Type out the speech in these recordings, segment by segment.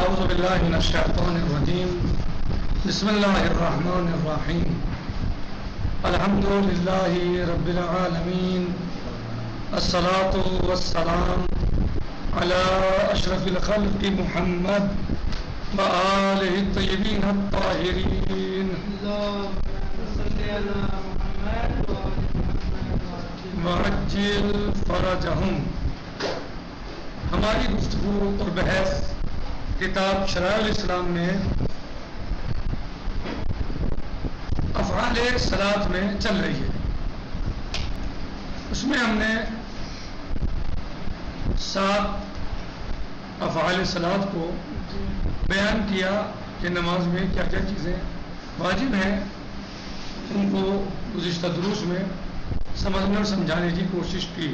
اعوذ باللہ من الشیطان الرجیم بسم اللہ الرحمن الرحیم الحمد للہ رب العالمین الصلاة والسلام علی اشرف الخلق محمد وآلہ الطیبین الطاہرین وعجل فرجہم۔ ہماری گفتگو اور بحث کتاب شرائع الاسلام میں افعال صلاۃ میں چل رہی ہے۔ اس میں ہم نے 7 افعال صلاۃ کو بیان کیا کہ نماز میں کیا کیا چیزیں واجب ہیں، ان کو گزشتہ دروس میں سمجھنے اور سمجھانے کی کوشش کی۔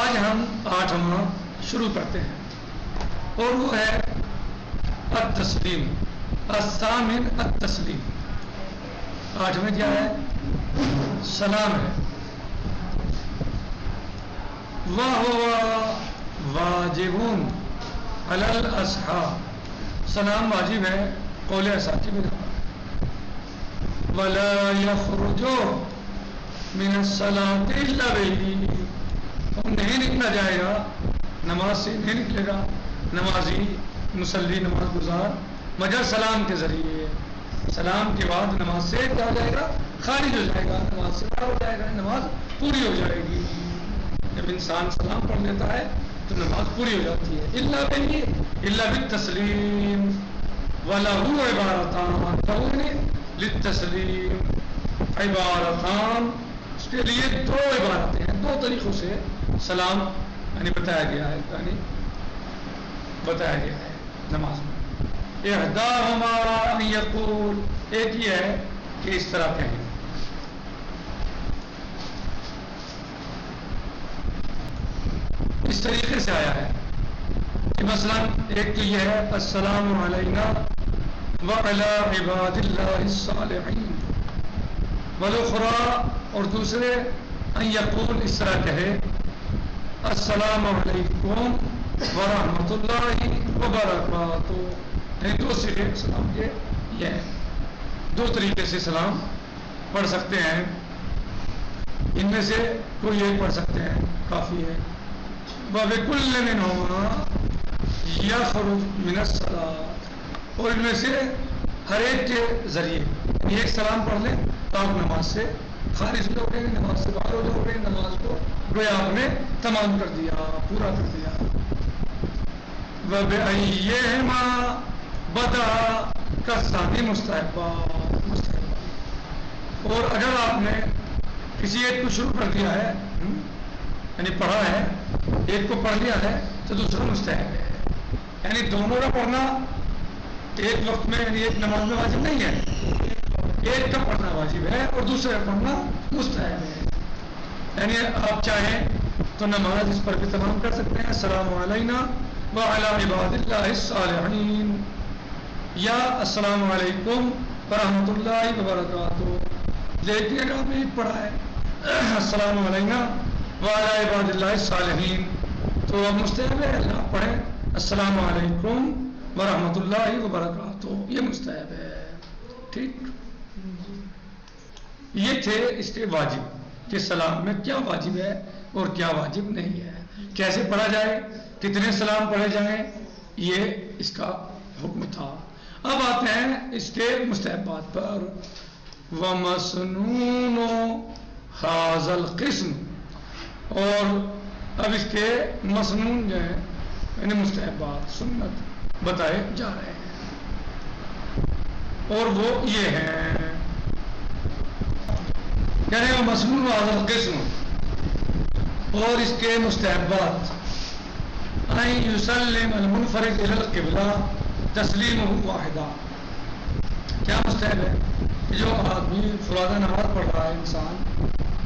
آج ہم 8واں شروع کرتے ہیں اور وہ ہے التسلیم، الثامن التسلیم۔ 8واں کیا ہے؟ سلام ہے۔ وَهُوَ وَاجِبٌ عَلَى الْأَصْحَابِ، سلام واجب ہے قول اساتی میں۔ وَلَا يَخْرُجُ مِنَ الصَّلَاةِ إِلَّا بِهِ، نہیں نکلا جائے گا نماز سے، نہیں نکلے گا نمازی مصلی نماز گزار مگر سلام کے ذریعے۔ سلام کے بعد نماز سے کیا ہو جائے گا؟ خارج ہو جائے گا، نماز سے باہر ہو جائے گا، نماز پوری ہو جائے گی۔ جب انسان سلام پڑھ لیتا ہے تو نماز پوری ہو جاتی ہے۔ الا بالتسلیم وَلَهُ عبارتان، لہو للتسلیم عبارتان، اس کے لیے 2 عبارتیں ہیں، 2 طریقوں سے سلام یعنی بتایا گیا ہے نماز میں۔ احداہما ان یقول، ایک یہ ہے کہ اس طرح کہیں، اس طریقے سے آیا ہے کہ مثلا ایک تو یہ ہے السلام علینا وعلی عباد اللہ الصالحین، والاخری، اور دوسرے ان یقول، اس طرح کہے السلام علیکم ورحمۃ اللہ وبرکاتہ۔ یعنی 2 صیغے سلام کے یہ ہیں، 2 طریقے سے سلام پڑھ سکتے ہیں، ان میں سے کوئی ایک پڑھ سکتے ہیں، کافی ہے۔ وَبِكُلِّ مِنْهُمَا يَخْرُجُ مِنَ الصَّلَاةِ، اور ان میں سے ہر ایک کے ذریعے ایک سلام پڑھ لیں تو آپ نماز سے خارج ہو جاؤ گے، نماز سے باہر ہو جاؤ گے، نماز کو گویا آپ نے تمام کر دیا، پورا کر دیا۔ وَبِأَيِّهِمَا بَدَأَ كَالثَّانِي مُسْتَحَبًّا، اور اگر آپ نے کسی ایک کو شروع کر دیا ہے یعنی پڑھا ہے، ایک کو پڑھ لیا ہے تو دوسرا مستحب ہے۔ یعنی دونوں کا پڑھنا ایک وقت میں یعنی ایک نماز میں واجب نہیں ہے، ایک کا پڑھنا واجب ہے اور دوسرے کا پڑھنا مستحب ہے۔ یعنی آپ چاہیں تو نماز اس پر بھی تمام کر سکتے ہیں، السلام علینا وعلی عباد اللہ الصالحین، یا السلام علیکم ورحمۃ اللہ وبرکاتہ۔ لیکن اگر آپ نے ایک پڑھا ہے السلام علینا وعلی عباد اللہ الصالحین تو اب مستحب ہے آپ پڑھیں السلام علیکم ورحمۃ اللہ وبرکاتہ، یہ مستحب ہے۔ ٹھیک، یہ تھے اس کے واجب کہ سلام میں کیا واجب ہے اور کیا واجب نہیں ہے، کیسے پڑھا جائے، کتنے سلام پڑھے جائیں، یہ اس کا حکم تھا۔ اب آتے ہیں اس کے مستحبات پر۔ وَمَسْنُونُ هَذَا الْقِسْمِ، اور اب اس کے مسنون جو ہیں یعنی مستحبات، سنت بتائے جا رہے ہیں، اور وہ یہ ہیں، یعنی وہ مسنون هذا القسم، اور اس کے مستحبات ان یسلم المنفرد الی القبلہ تسلیمہ واحدہ۔ کیا مستحب ہے کہ جو آدمی فرادہ نماز پڑھ رہا ہے، انسان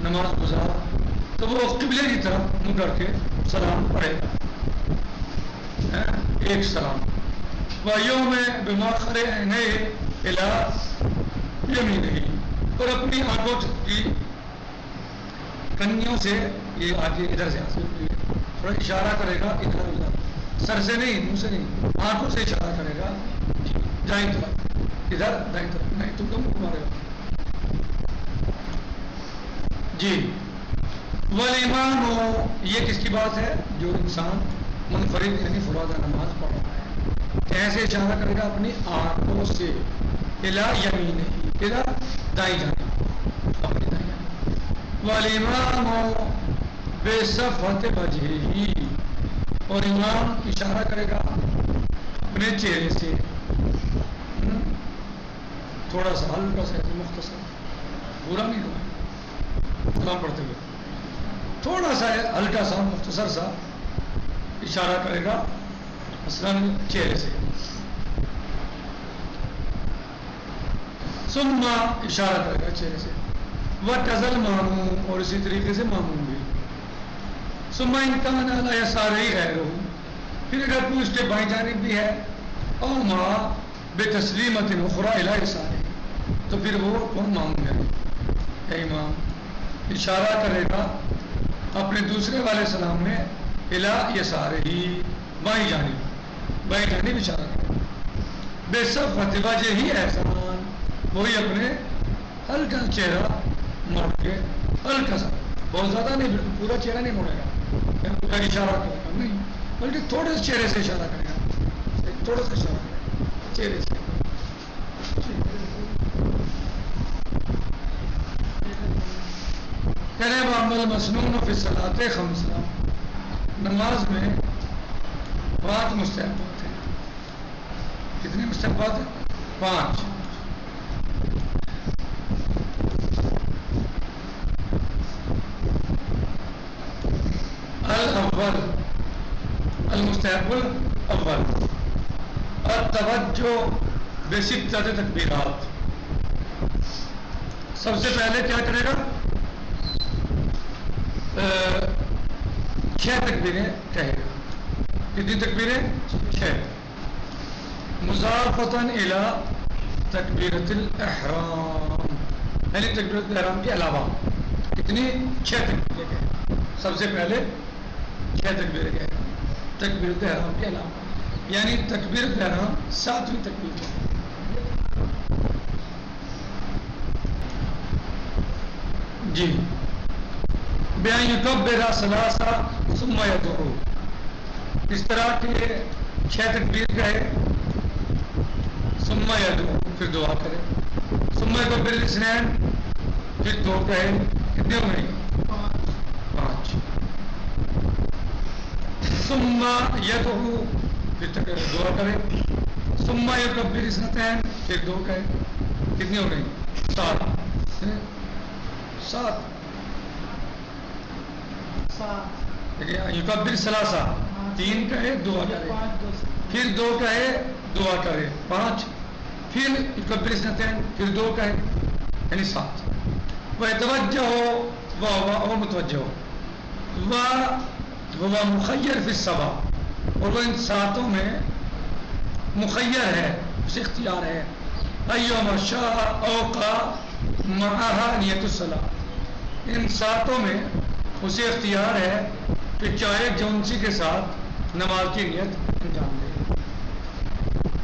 نماز گزار، تو وہ قبلے کی طرف منہ کر کے سلام پڑھے گا، ایک سلام۔ وَيَوْمَ بِمَأْخَرِ عَيْنَيْهِ إِلَىٰ يَمِينِهِ، اور اپنی آنکھوں کی کنیوں سے یہ آگے ادھر سے تھوڑا اشارہ کرے گا ادھر ادھر، سر سے نہیں، منہ سے نہیں، آنکھوں سے اشارہ کرے گا دائیں طرف، ادھر دائیں طرف نہیں، تم تو منہ مارے گا جی۔ والامام ہو، یہ کس کی بات ہے؟ جو انسان منفرد یعنی فرادہ نماز پڑھ رہا ہے، کیسے اشارہ کرے گا؟ اپنی آنکھوں سے، الا یمین ہی، الا دائیں جانب، اپنی دائیں جانب۔ والامام ہو بے صفحت وجہہ، اور امام اشارہ کرے گا اپنے چہرے سے، تھوڑا سا ہلکا سا مختصر، پورا نہیں ہوگا امام پڑھتے ہوئے، تھوڑا سا ہلکا سا مختصر سا اشارہ کرے گا مثلاً چہرے سے۔ ثم اشارہ کرے گا چہرے سے، وَتَزَلْ مَامُومُ، اور اسی طریقے سے ماموم بھی۔ ثم إِنْ كَانَ عَلَى يَسَارِهِ غَيْرُهُ، پھر اگر کوئی اس کے بائیں جانب بھی ہے، أَوْ مَا بِتَسْلِيمَةٍ أُخْرَى إِلَى يَسَارِهِ، تو پھر وہ کون ماموم ہے؟ امام اشارہ کرے گا اپنے دوسرے والے سلام میں إِلَى يَسَارِهِ، بائیں جانب، بائیں جانب اشارہ کرے گا۔ بے صفحت وجہ احسان، وہی اپنے ہلکا چہرہ موڑ کے، ہلکا سا، بہت زیادہ نہیں، بالکل پورا چہرہ نہیں موڑے گا، پورا اشارہ کرے گا نہیں، بلکہ تھوڑے سے چہرے سے اشارہ کرے گا، تھوڑا سا اشارہ کرے گا چہرے سے۔ کہنے وَأَمَّا الْمَسْنُونُ فِي الصَّلَاةِ خَمْسٌ، نماز میں 5 مستحبات ہیں۔ کتنے مستحبات ہیں؟ 5۔ الاول، المستحب الاول، التوجہ بستۃ تکبیرات، سب سے پہلے کیا کرے گا؟ 6 تکبیریں کہے گا۔ کتنی تکبیریں؟ 6۔ مضافۃً الی تکبیرۃ الاحرام، یعنی تکبیرۃ الاحرام کے علاوہ کتنی؟ 6 تکبیریں کہے گا۔ سب سے پہلے 6 تکبیریں کہے گا تکبیرۃ احرام کے علاوہ، یعنی تکبیرۃ احرام 7ویں تکبیر ہے۔ جی، بأن یکبر ثلاثا ثم یدعو، اس طرح کے 6 تکبیر کہے، ثم یدعو، پھر دعا کرے، ثم یکبر الاثنین، پھر 2 کہے، کتنے ہو گئے؟ 5۔ ثم یدعو، پھر دعا کرے، ثم یکبر اثنتین، پھر 2 کہے، کتنی ہو گئی؟ 7۔ یکبر ثلاثہ، 3 کہے، دعا کرے، پھر 2 کہے، دعا کرے، 5، پھر یکبر اثنتین، پھر 2 کہے، یعنی 7۔ وَيَتَوَجَّهُ وَهُوَ مُتَوَجِّهُ وَهُوَ مُخَيَّرٌ فِي السَّبْعِ، اور وہ ان 7 میں مخیر ہے، اسے اختیار ہے، أَيُّمَا شَاءَ أَوْقَعَ مَعَهَا نِيَّةُ الصَّلَاةِ، ان 7 میں اسے اختیار ہے کہ چاہے جونسی کے ساتھ نماز کی نیت انجام دے،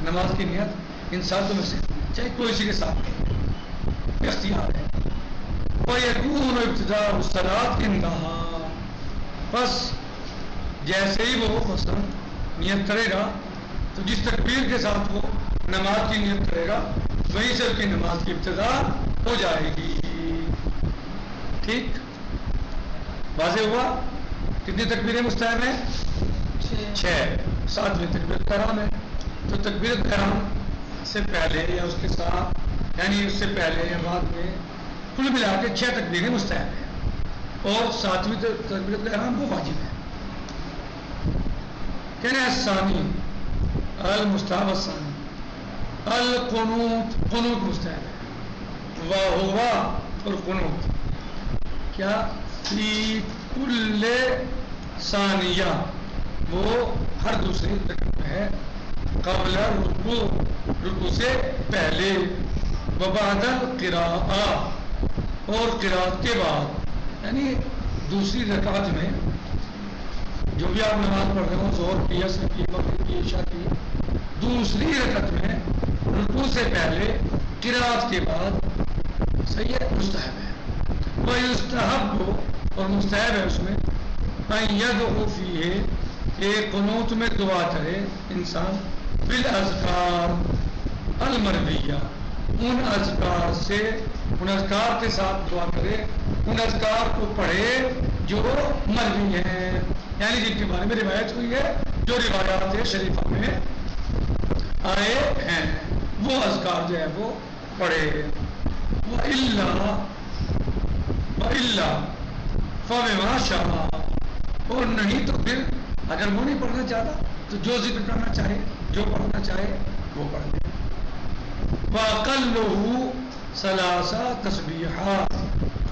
نماز کی نیت ان 7 میں سے چاہے کوئی سی کے ساتھ اختیار ہے۔ وَيَكُونُ ابْتِدَاءُ الصَّلَاةِ عِندَهَا، بس جیسے ہی وہ مثلا نیت کرے گا تو جس تکبیر کے ساتھ وہ نماز کی نیت کرے گا وہیں سے اس کی نماز کی ابتدا ہو جائے گی۔ ٹھیک، واضح ہوا؟ کتنی تکبیریں مستحب ہیں؟ 6۔ 7ویں تکبیرۃ الاحرام ہے، تو تکبیرۃ الاحرام سے پہلے یا اس کے ساتھ، یعنی اس سے پہلے یا بعد میں، کل ملا کے 6 تکبیریں مستحب ہیں، اور 7ویں تکبیرۃ الاحرام وہ واجب ہے۔ کہنا ہے الثانی، المستحب الثانی، القنوت، قنوت مستحب ہے، وہوا، اور قنوت کیا؟ فی کل ثانیہ، وہ ہر دوسری تکبیر میں ہے، قبل رکوع، رکوع سے پہلے، وبعد القراءہ، اور قراءت کے بعد، یعنی دوسری رکعت میں جو بھی آپ نماز پڑھ رہے ہو، ظہر کی، عصر کی، مغرب کی، عشاء کی، دوسری رکعت میں رکوع سے پہلے قرات کے بعد صحیح ہے، مستحب ہے، وہ یستحب ہو اور مستحب ہے اس میں ان یدعو فیہ کہ قنوت میں دعا کرے انسان بالاذکار المرویہ، ان اذکار سے، ان اذکار کے ساتھ دعا کرے، ان اذکار کو پڑھے جو مروی ہیں، یعنی جن کے بارے میں روایت ہوئی ہے، جو روایات شریفہ میں آئے ہیں، وہ اذکار جو ہے وہ پڑھے۔ وَإِلَّا فَبِمَا شَاءَ، اور نہیں تو پھر اگر وہ نہیں پڑھنا چاہتا تو جو ذکر کرنا چاہے، جو پڑھنا چاہے وہ پڑھ لے۔ وَأَقَلُّهُ ثَلَاثَ تَسْبِيحَاتٍ،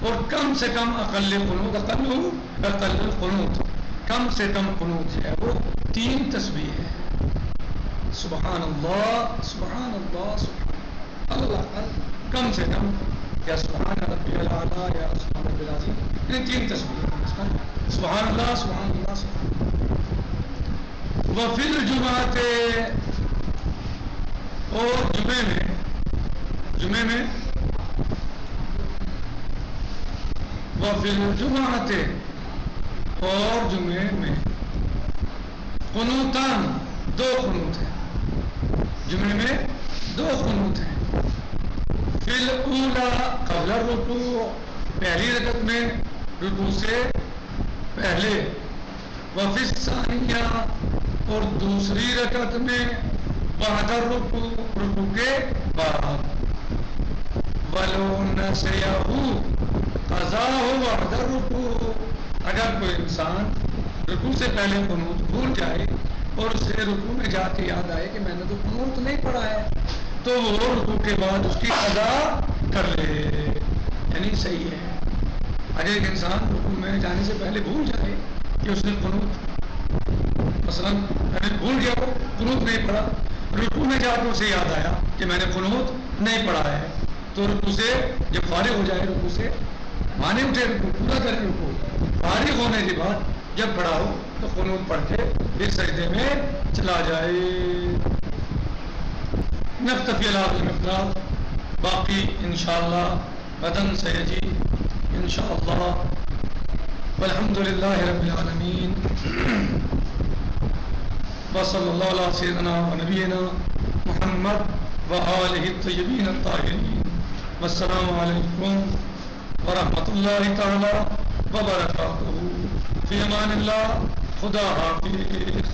اور کم سے کم اقل القنوت، کم سے کم قنوت جو ہے وہ 3 تسبیح ہے۔ سبحان اللہ، سبحان اللہ، سبحان اللہ، کم سے کم، یا سبحان ربی الاعلیٰ، یا سبحان ربی العظیم، یہ 3 تسبیح ہیں۔ سبحان اللہ، سبحان اللہ، سبحان اللہ۔ وفی الجمعۃ، اور جمعے میں وفی الجمعۃ، اور جمعے میں قنوتان، 2 قنوت ہیں، جمعے میں 2 قنوت ہیں۔ فی الاولی قبل الرکوع، پہلی رکعت میں رکوع سے پہلے، وفی الثانیہ، اور دوسری رکعت میں بعد الرکوع، رکوع کے بعد۔ ولو نسیہ قضا ہو بعد الرکوع، اگر کوئی انسان رکوع سے پہلے قنوت بھول جائے اور اسے رکوع میں جا کے یاد آئے کہ میں نے تو قنوت نہیں پڑھا ہے، تو وہ رکوع کے بعد اس کی قضا کر لے، یعنی صحیح ہے۔ اگر ایک انسان رکوع میں جانے سے پہلے بھول جائے کہ اس نے قنوت، مثلا بھول گیا، وہ قنوت نہیں پڑھا، رکوع میں جا کے اسے یاد آیا کہ میں نے قنوت نہیں پڑھا ہے، تو رکوع سے جب فارغ ہو جائے، رکوع سے مانے اٹھے، رکوع پورا کرے، رکوع فارغ ہونے کے بعد جب کھڑا ہو تو قنوت پڑھ کے پھر سجدے میں چلا جائے۔ نکتفی علی هذا المقدار، باقی انشاءاللہ غداً سیجی انشاءاللہ، والحمد للہ رب العالمین، وصلی اللہ علی سیدنا و نبینا محمد وآلہ الطیبین الطاہرین، والسلام علیکم ورحمۃ اللہ تعالی وبرکاتہ، فی امان اللہ، خدا حافظ۔